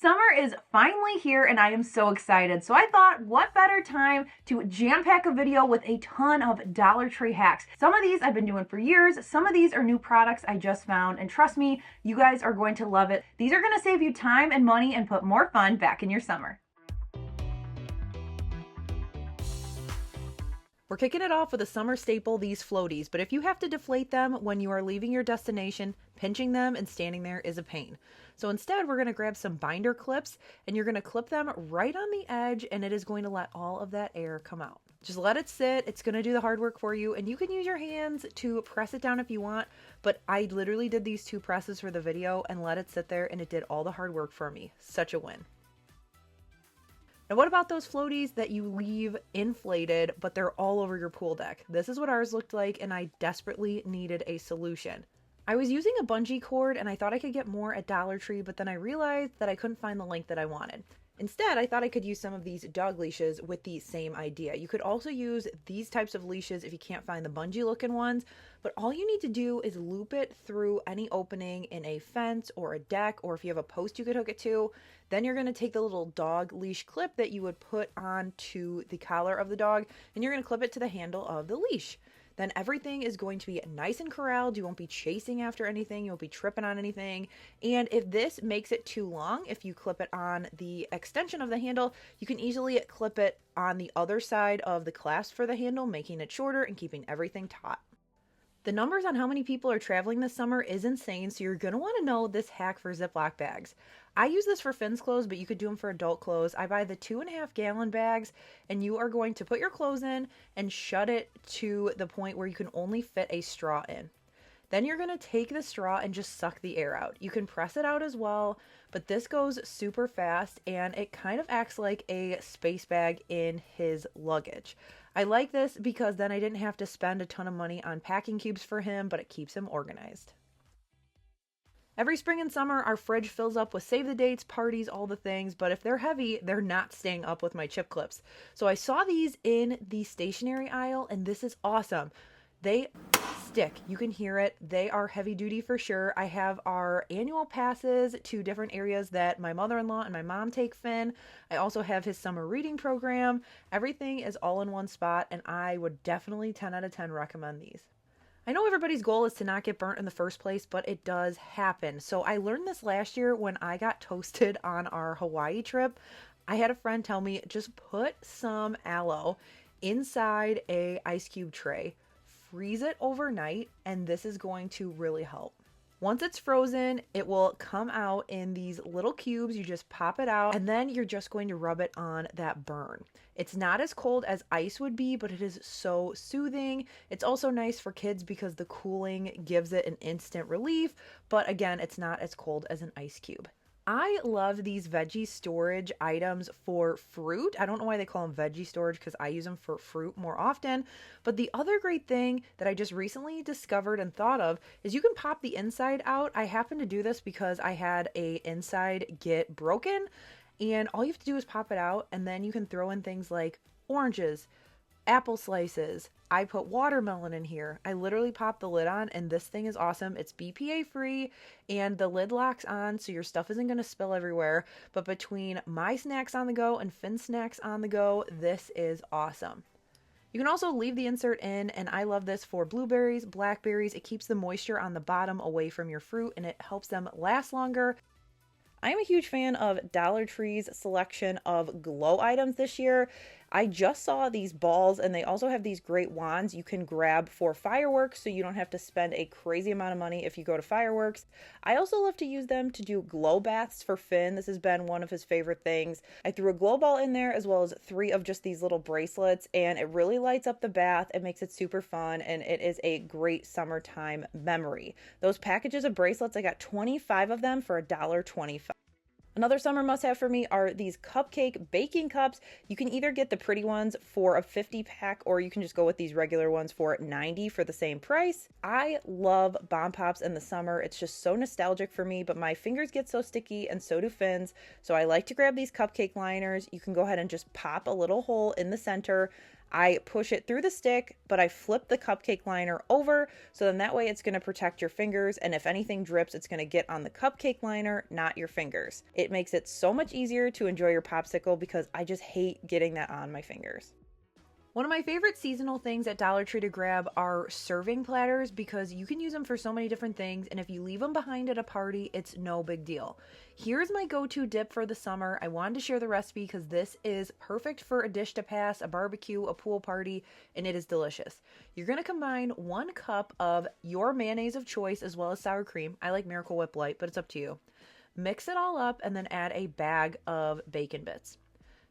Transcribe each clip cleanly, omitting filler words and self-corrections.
Summer is finally here and I am so excited. So I thought, what better time to jam pack a video with a ton of Dollar Tree hacks. Some of these I've been doing for years. Some of these are new products I just found. And trust me, you guys are going to love it. These are going to save you time and money and put more fun back in your summer. We're kicking it off with a summer staple, these floaties, but if you have to deflate them when you are leaving your destination, pinching them and standing there is a pain. So instead, we're going to grab some binder clips and you're going to clip them right on the edge and it is going to let all of that air come out. Just let it sit. It's going to do the hard work for you and you can use your hands to press it down if you want, but I literally did these 2 presses for the video and let it sit there and it did all the hard work for me. Such a win. Now, what about those floaties that you leave inflated, but they're all over your pool deck? This is what ours looked like, and I desperately needed a solution. I was using a bungee cord, and I thought I could get more at Dollar Tree, but then I realized that I couldn't find the length that I wanted. Instead, I thought I could use some of these dog leashes with the same idea. You could also use these types of leashes if you can't find the bungee looking ones, but all you need to do is loop it through any opening in a fence or a deck, or if you have a post you could hook it to. Then you're going to take the little dog leash clip that you would put onto the collar of the dog, and you're going to clip it to the handle of the leash. Then everything is going to be nice and corralled. You won't be chasing after anything. You won't be tripping on anything. And if this makes it too long, if you clip it on the extension of the handle, you can easily clip it on the other side of the clasp for the handle, making it shorter and keeping everything taut. The numbers on how many people are traveling this summer is insane, so you're going to want to know this hack for Ziploc bags. I use this for Finn's clothes, but you could do them for adult clothes. I buy the 2.5 gallon bags, and you are going to put your clothes in and shut it to the point where you can only fit a straw in. Then you're going to take the straw and just suck the air out. You can press it out as well, but this goes super fast and it kind of acts like a space bag in his luggage. I like this because then I didn't have to spend a ton of money on packing cubes for him, but it keeps him organized. Every spring and summer, our fridge fills up with save the dates, parties, all the things, but if they're heavy, they're not staying up with my chip clips. So I saw these in the stationery aisle, and this is awesome. They stick. You can hear it. They are heavy duty for sure. I have our annual passes to different areas that my mother-in-law and my mom take Finn. I also have his summer reading program. Everything is all in one spot, and I would definitely 10 out of 10 recommend these. I know everybody's goal is to not get burnt in the first place, but it does happen. So I learned this last year when I got toasted on our Hawaii trip. I had a friend tell me, just put some aloe inside a ice cube tray, freeze it overnight, and this is going to really help. Once it's frozen, it will come out in these little cubes. You just pop it out and then you're just going to rub it on that burn. It's not as cold as ice would be, but it is so soothing. It's also nice for kids because the cooling gives it an instant relief, but again, it's not as cold as an ice cube. I love these veggie storage items for fruit. I don't know why they call them veggie storage because I use them for fruit more often. But the other great thing that I just recently discovered and thought of is you can pop the inside out. I happen to do this because I had a inside get broken, and all you have to do is pop it out, and then you can throw in things like oranges, apple slices. I put watermelon in here. I literally pop the lid on and this thing is awesome. It's BPA free and the lid locks on so your stuff isn't going to spill everywhere. But between my snacks on the go and Finn's snacks on the go, this is awesome. You can also leave the insert in, and I love this for blueberries, blackberries. It keeps the moisture on the bottom away from your fruit and it helps them last longer. I'm a huge fan of Dollar Tree's selection of glow items this year. I just saw these balls, and they also have these great wands you can grab for fireworks, so you don't have to spend a crazy amount of money if you go to fireworks. I also love to use them to do glow baths for Finn. This has been one of his favorite things. I threw a glow ball in there as well as 3 of just these little bracelets, and it really lights up the bath. It makes it super fun, and it is a great summertime memory. Those packages of bracelets, I got 25 of them for $1.25. Another summer must-have for me are these cupcake baking cups. You can either get the pretty ones for a 50 pack or you can just go with these regular ones for $90 for the same price. I love Bomb Pops in the summer. It's just so nostalgic for me, but my fingers get so sticky and so do Finn's. So I like to grab these cupcake liners. You can go ahead and just pop a little hole in the center. I push it through the stick, but I flip the cupcake liner over, so then that way it's going to protect your fingers, and if anything drips, it's going to get on the cupcake liner, not your fingers. It makes it so much easier to enjoy your popsicle because I just hate getting that on my fingers. One of my favorite seasonal things at Dollar Tree to grab are serving platters because you can use them for so many different things, and if you leave them behind at a party, it's no big deal. Here's my go-to dip for the summer. I wanted to share the recipe because this is perfect for a dish to pass, a barbecue, a pool party, and it is delicious. You're going to combine 1 cup of your mayonnaise of choice as well as sour cream. I like Miracle Whip Light, but it's up to you. Mix it all up and then add a bag of bacon bits.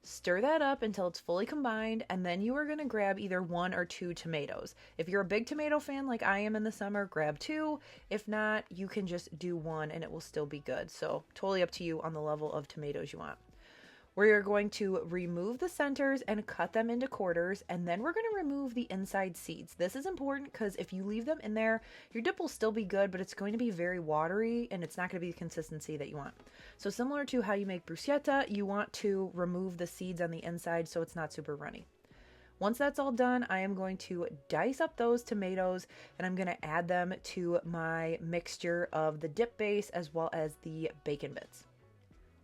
Stir that up until it's fully combined, and then you are going to grab either 1 or 2 tomatoes. If you're a big tomato fan like I am in the summer, grab 2. If not, you can just do 1 and it will still be good. So totally up to you on the level of tomatoes you want. We're going to remove the centers and cut them into quarters, and then we're going to remove the inside seeds. This is important because if you leave them in there, your dip will still be good, but it's going to be very watery and it's not going to be the consistency that you want. So similar to how you make bruschetta, you want to remove the seeds on the inside so it's not super runny. Once that's all done, I am going to dice up those tomatoes and I'm going to add them to my mixture of the dip base as well as the bacon bits.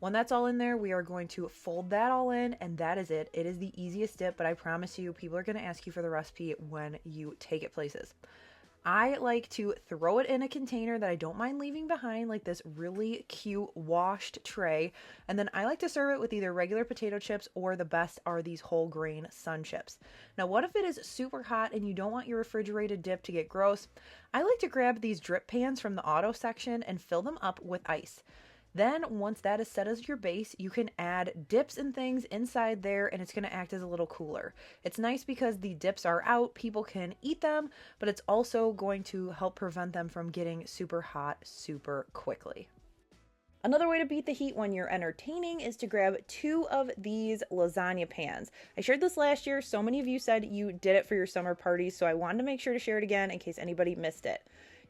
When that's all in there, we are going to fold that all in, and that is it. It is the easiest dip, but I promise you, people are going to ask you for the recipe when you take it places. I like to throw it in a container that I don't mind leaving behind, like this really cute washed tray, and then I like to serve it with either regular potato chips or the best are these whole grain sun chips. Now, what if it is super hot and you don't want your refrigerated dip to get gross? I like to grab these drip pans from the auto section and fill them up with ice. Then once that is set as your base, you can add dips and things inside there and it's going to act as a little cooler. It's nice because the dips are out, people can eat them, but it's also going to help prevent them from getting super hot super quickly. Another way to beat the heat when you're entertaining is to grab 2 of these lasagna pans. I shared this last year. So many of you said you did it for your summer parties, so I wanted to make sure to share it again in case anybody missed it.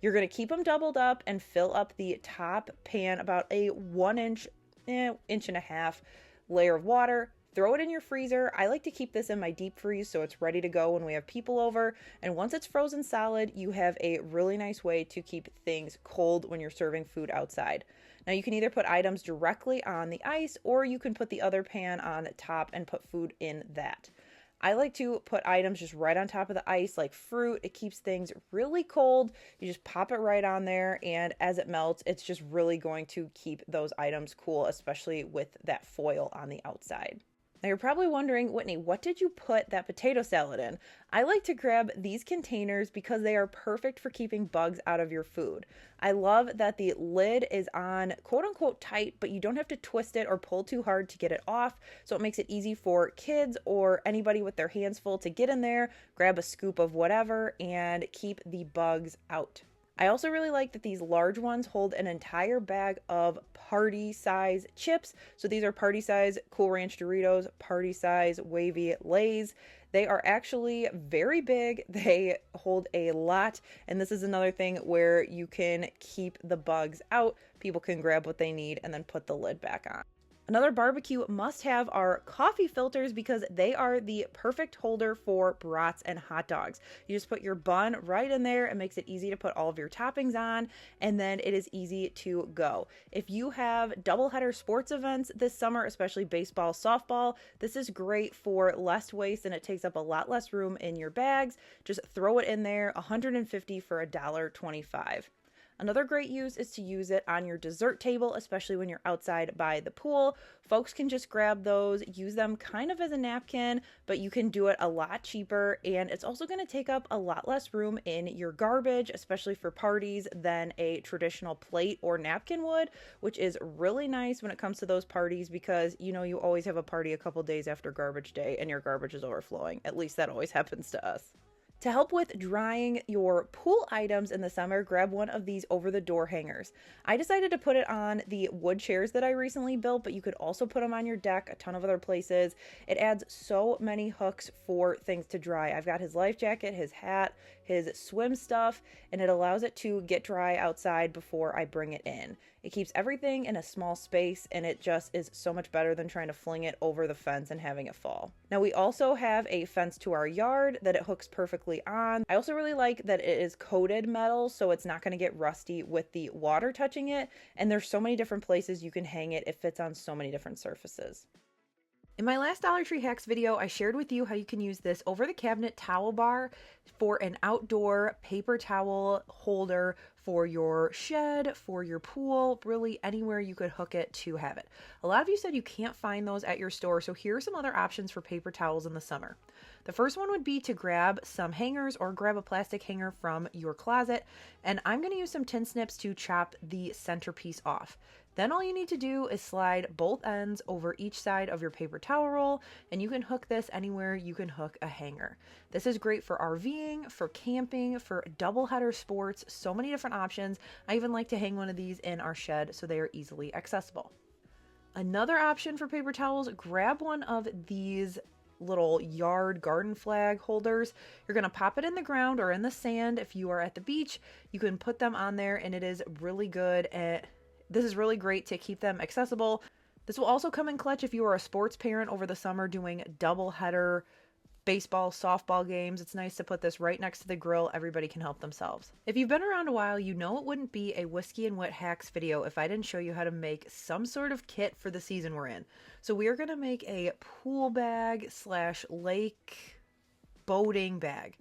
You're going to keep them doubled up and fill up the top pan about a 1 inch, inch and a half layer of water. Throw it in your freezer. I like to keep this in my deep freeze so it's ready to go when we have people over. And once it's frozen solid, you have a really nice way to keep things cold when you're serving food outside. Now you can either put items directly on the ice or you can put the other pan on top and put food in that. I like to put items just right on top of the ice, like fruit. It keeps things really cold. You just pop it right on there, and as it melts, it's just really going to keep those items cool, especially with that foil on the outside. Now you're probably wondering, Whitney, what did you put that potato salad in? I like to grab these containers because they are perfect for keeping bugs out of your food. I love that the lid is on quote unquote tight, but you don't have to twist it or pull too hard to get it off. So it makes it easy for kids or anybody with their hands full to get in there, grab a scoop of whatever, and keep the bugs out. I also really like that these large ones hold an entire bag of party size chips. So these are party size Cool Ranch Doritos, party size Wavy Lay's. They are actually very big. They hold a lot. And this is another thing where you can keep the bugs out. People can grab what they need and then put the lid back on. Another barbecue must-have are coffee filters because they are the perfect holder for brats and hot dogs. You just put your bun right in there. It makes it easy to put all of your toppings on, and then it is easy to go. If you have doubleheader sports events this summer, especially baseball, softball, this is great for less waste and it takes up a lot less room in your bags. Just throw it in there, $150 for $1.25. Another great use is to use it on your dessert table, especially when you're outside by the pool. Folks can just grab those, use them kind of as a napkin, but you can do it a lot cheaper, and it's also going to take up a lot less room in your garbage, especially for parties, than a traditional plate or napkin would, which is really nice when it comes to those parties because, you know, you always have a party a couple days after garbage day and your garbage is overflowing. At least that always happens to us. To help with drying your pool items in the summer, grab one of these over-the-door hangers. I decided to put it on the wood chairs that I recently built, but you could also put them on your deck, a ton of other places. It adds so many hooks for things to dry. I've got his life jacket, his hat, his swim stuff, and it allows it to get dry outside before I bring it in. It keeps everything in a small space, and it just is so much better than trying to fling it over the fence and having it fall. Now we also have a fence to our yard that it hooks perfectly on. I also really like that it is coated metal, so it's not going to get rusty with the water touching it, and there's so many different places you can hang it. It fits on so many different surfaces. In my last Dollar Tree Hacks video, I shared with you how you can use this over-the-cabinet towel bar for an outdoor paper towel holder for your shed, for your pool, really anywhere you could hook it to have it. A lot of you said you can't find those at your store, so here are some other options for paper towels in the summer. The first one would be to grab some hangers or grab a plastic hanger from your closet, and I'm going to use some tin snips to chop the centerpiece off. Then all you need to do is slide both ends over each side of your paper towel roll, and you can hook this anywhere you can hook a hanger. This is great for RVing, for camping, for double header sports, so many different options. I even like to hang one of these in our shed so they are easily accessible. Another option for paper towels, grab one of these little yard garden flag holders. You're going to pop it in the ground or in the sand. If you are at the beach, you can put them on there, and it is really good at This is really great to keep them accessible. This will also come in clutch if you are a sports parent over the summer doing double header baseball, softball games. It's nice to put this right next to the grill. Everybody can help themselves. If you've been around a while, you know it wouldn't be a Whiskey and Whit hacks video if I didn't show you how to make some sort of kit for the season we're in. So we are going to make a pool bag / lake boating bag.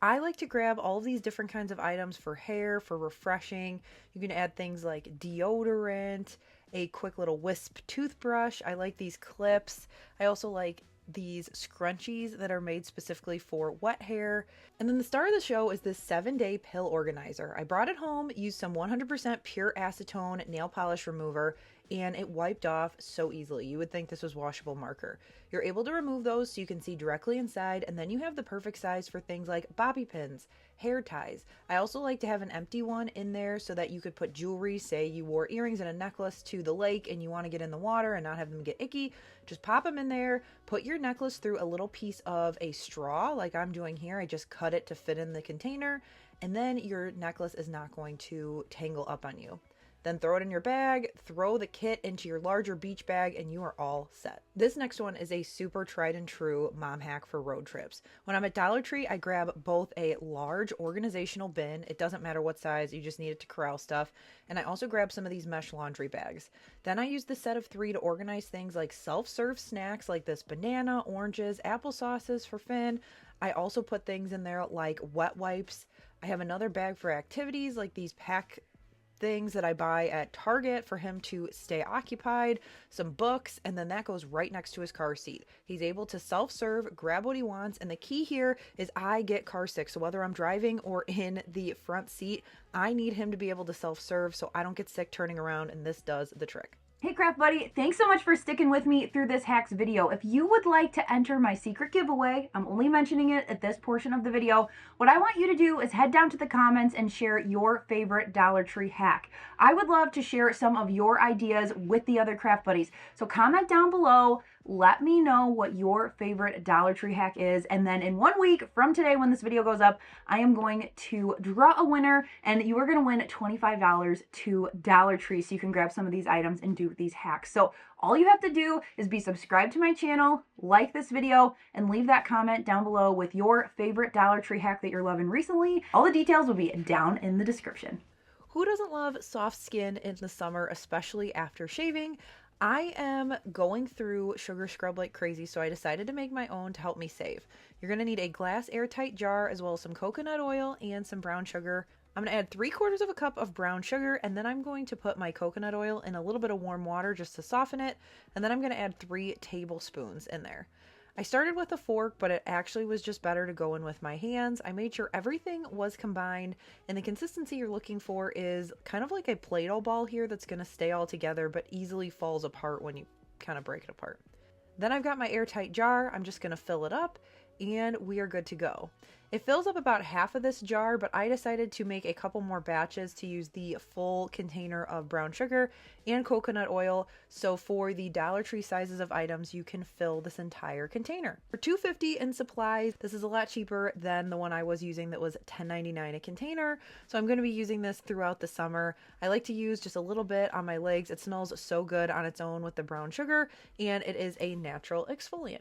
I like to grab all of these different kinds of items for hair, for refreshing. You can add things like deodorant, a quick little wisp toothbrush. I like these clips. I also like these scrunchies that are made specifically for wet hair. And then the star of the show is this 7-day pill organizer. I brought it home, used some 100% pure acetone nail polish remover, and it wiped off so easily. You would think this was washable marker. You're able to remove those so you can see directly inside, and then you have the perfect size for things like bobby pins, hair ties. I also like to have an empty one in there so that you could put jewelry. Say you wore earrings and a necklace to the lake and you want to get in the water and not have them get icky. Just pop them in there, put your necklace through a little piece of a straw like I'm doing here. I just cut it to fit in the container, and then your necklace is not going to tangle up on you. Then throw it in your bag, throw the kit into your larger beach bag, and you are all set. This next one is a super tried and true mom hack for road trips. When I'm at Dollar Tree, I grab both a large organizational bin. It doesn't matter what size, you just need it to corral stuff. And I also grab some of these mesh laundry bags. Then I use the set of 3 to organize things like self-serve snacks like this banana, oranges, applesauces for Finn. I also put things in there like wet wipes. I have another bag for activities like these pack things that I buy at Target for him to stay occupied, some books, and then that goes right next to his car seat. He's able to self-serve, grab what he wants, and the key here is I get car sick, so whether I'm driving or in the front seat, I need him to be able to self-serve so I don't get sick turning around, and this does the trick. Hey Craft Buddy, thanks so much for sticking with me through this hacks video. If you would like to enter my secret giveaway, I'm only mentioning it at this portion of the video, what I want you to do is head down to the comments and share your favorite Dollar Tree hack. I would love to share some of your ideas with the other Craft Buddies. So comment down below, let me know what your favorite Dollar Tree hack is, and then in 1 week from today when this video goes up, I am going to draw a winner, and you are going to win $25 to Dollar Tree so you can grab some of these items and do these hacks. So all you have to do is be subscribed to my channel, like this video, and leave that comment down below with your favorite Dollar Tree hack that you're loving recently. All the details will be down in the description. Who doesn't love soft skin in the summer, especially after shaving? I am going through sugar scrub like crazy, so I decided to make my own to help me save. You're going to need a glass airtight jar as well as some coconut oil and some brown sugar. I'm going to add 3/4 of a cup of brown sugar, and then I'm going to put my coconut oil in a little bit of warm water just to soften it, and then I'm going to add 3 tablespoons in there. I started with a fork, but it actually was just better to go in with my hands. I made sure everything was combined, and the consistency you're looking for is kind of like a Play-Doh ball here that's going to stay all together but easily falls apart when you kind of break it apart. Then I've got my airtight jar. I'm just going to fill it up, and we are good to go. It fills up about half of this jar, but I decided to make a couple more batches to use the full container of brown sugar and coconut oil. So for the Dollar Tree sizes of items, you can fill this entire container. For $2.50 in supplies, this is a lot cheaper than the one I was using that was $10.99 a container. So I'm going to be using this throughout the summer. I like to use just a little bit on my legs. It smells so good on its own with the brown sugar, and it is a natural exfoliant.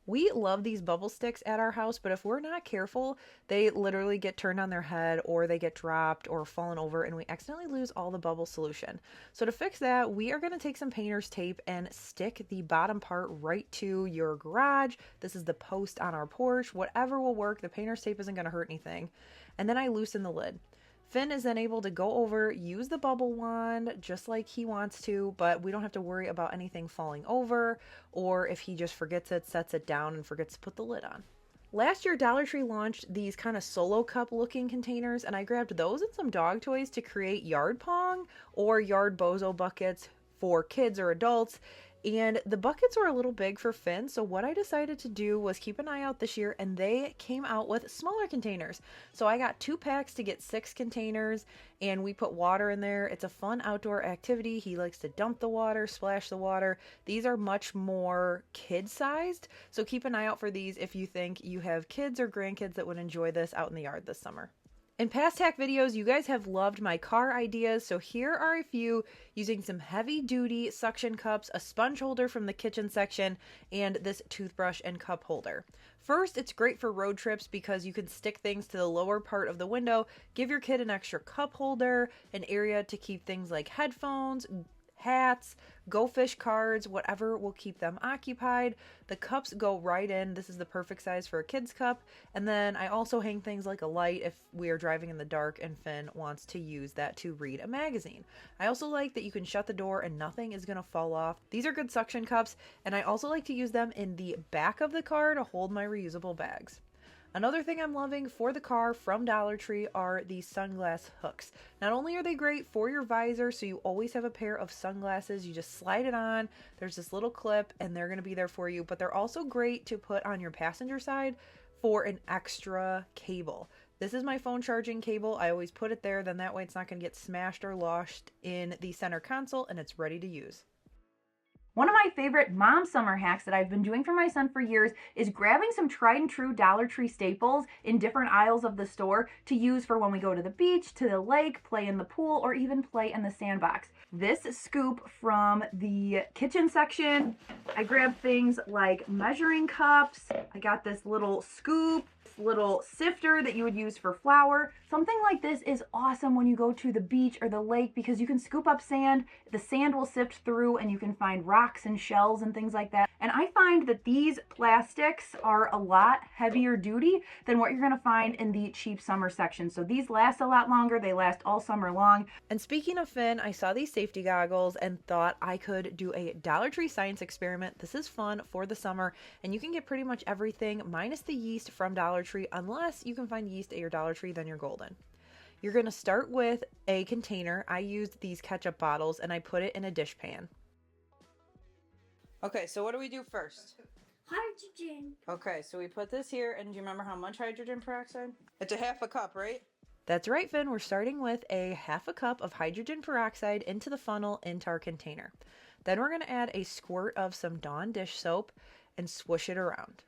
We love these bubble sticks at our house, but if we're not careful, they literally get turned on their head or they get dropped or fallen over and we accidentally lose all the bubble solution. So to fix that, we are going to take some painter's tape and stick the bottom part right to your garage. This is the post on our porch. Whatever will work. The painter's tape isn't going to hurt anything. And then I loosen the lid. Finn is then able to go over, use the bubble wand just like he wants to, but we don't have to worry about anything falling over, or if he just forgets it, sets it down and forgets to put the lid on. Last year, Dollar Tree launched these kind of solo cup looking containers, and I grabbed those and some dog toys to create yard pong or yard bozo buckets for kids or adults. And the buckets were a little big for Finn, so what I decided to do was keep an eye out this year, and they came out with smaller containers. So I got 2 packs to get 6 containers, and we put water in there. It's a fun outdoor activity. He likes to dump the water, splash the water. These are much more kid-sized, so keep an eye out for these if you think you have kids or grandkids that would enjoy this out in the yard this summer. In past hack videos, you guys have loved my car ideas, so here are a few using some heavy-duty suction cups, a sponge holder from the kitchen section, and this toothbrush and cup holder. First, it's great for road trips because you can stick things to the lower part of the window, give your kid an extra cup holder, an area to keep things like headphones, hats, Go Fish cards, whatever will keep them occupied. The cups go right in. This is the perfect size for a kid's cup. And then I also hang things like a light if we are driving in the dark and Finn wants to use that to read a magazine. I also like that you can shut the door and nothing is going to fall off. These are good suction cups, and I also like to use them in the back of the car to hold my reusable bags. Another thing I'm loving for the car from Dollar Tree are these sunglass hooks. Not only are they great for your visor, so you always have a pair of sunglasses, you just slide it on, there's this little clip, and they're going to be there for you, but they're also great to put on your passenger side for an extra cable. This is my phone charging cable. I always put it there, then that way it's not going to get smashed or lost in the center console, and it's ready to use. One of my favorite mom summer hacks that I've been doing for my son for years is grabbing some tried and true Dollar Tree staples in different aisles of the store to use for when we go to the beach, to the lake, play in the pool, or even play in the sandbox. This scoop from the kitchen section, I grabbed things like measuring cups. I got this little scoop, little sifter that you would use for flour. Something like this is awesome when you go to the beach or the lake because you can scoop up sand, the sand will sift through, and you can find rocks and shells and things like that. And I find that these plastics are a lot heavier duty than what you're going to find in the cheap summer section. So these last a lot longer. They last all summer long. And speaking of Finn, I saw these safety goggles and thought I could do a Dollar Tree science experiment. This is fun for the summer, and you can get pretty much everything minus the yeast from Dollar Tree, unless you can find yeast at your Dollar Tree, then you're golden. You're going to start with a container. I used these ketchup bottles and I put it in a dish pan. Okay, so what do we do first? Hydrogen. Okay, so we put this here, and do you remember how much hydrogen peroxide? It's a half a cup, right? That's right, Finn. We're starting with a half a cup of hydrogen peroxide into the funnel into our container. Then we're going to add a squirt of some Dawn dish soap and swoosh it around.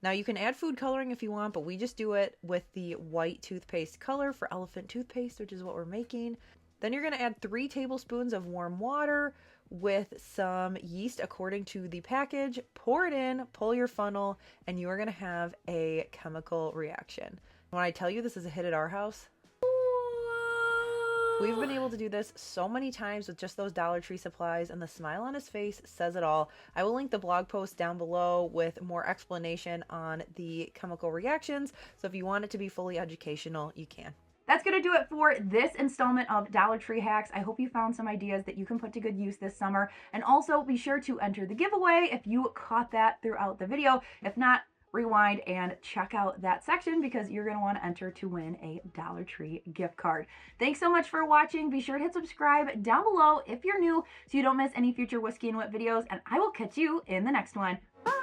Now you can add food coloring if you want, but we just do it with the white toothpaste color for elephant toothpaste, which is what we're making. Then you're going to add 3 tablespoons of warm water with some yeast according to the package. Pour it in, pull your funnel, and you are going to have a chemical reaction. When I tell you this is a hit at our house, we've been able to do this so many times with just those Dollar Tree supplies, and the smile on his face says it all. I will link the blog post down below with more explanation on the chemical reactions, so if you want it to be fully educational, you can. That's going to do it for this installment of Dollar Tree Hacks. I hope you found some ideas that you can put to good use this summer. And also be sure to enter the giveaway if you caught that throughout the video. If not, rewind and check out that section because you're going to want to enter to win a Dollar Tree gift card. Thanks so much for watching. Be sure to hit subscribe down below if you're new so you don't miss any future Whiskey and Whit videos. And I will catch you in the next one. Bye!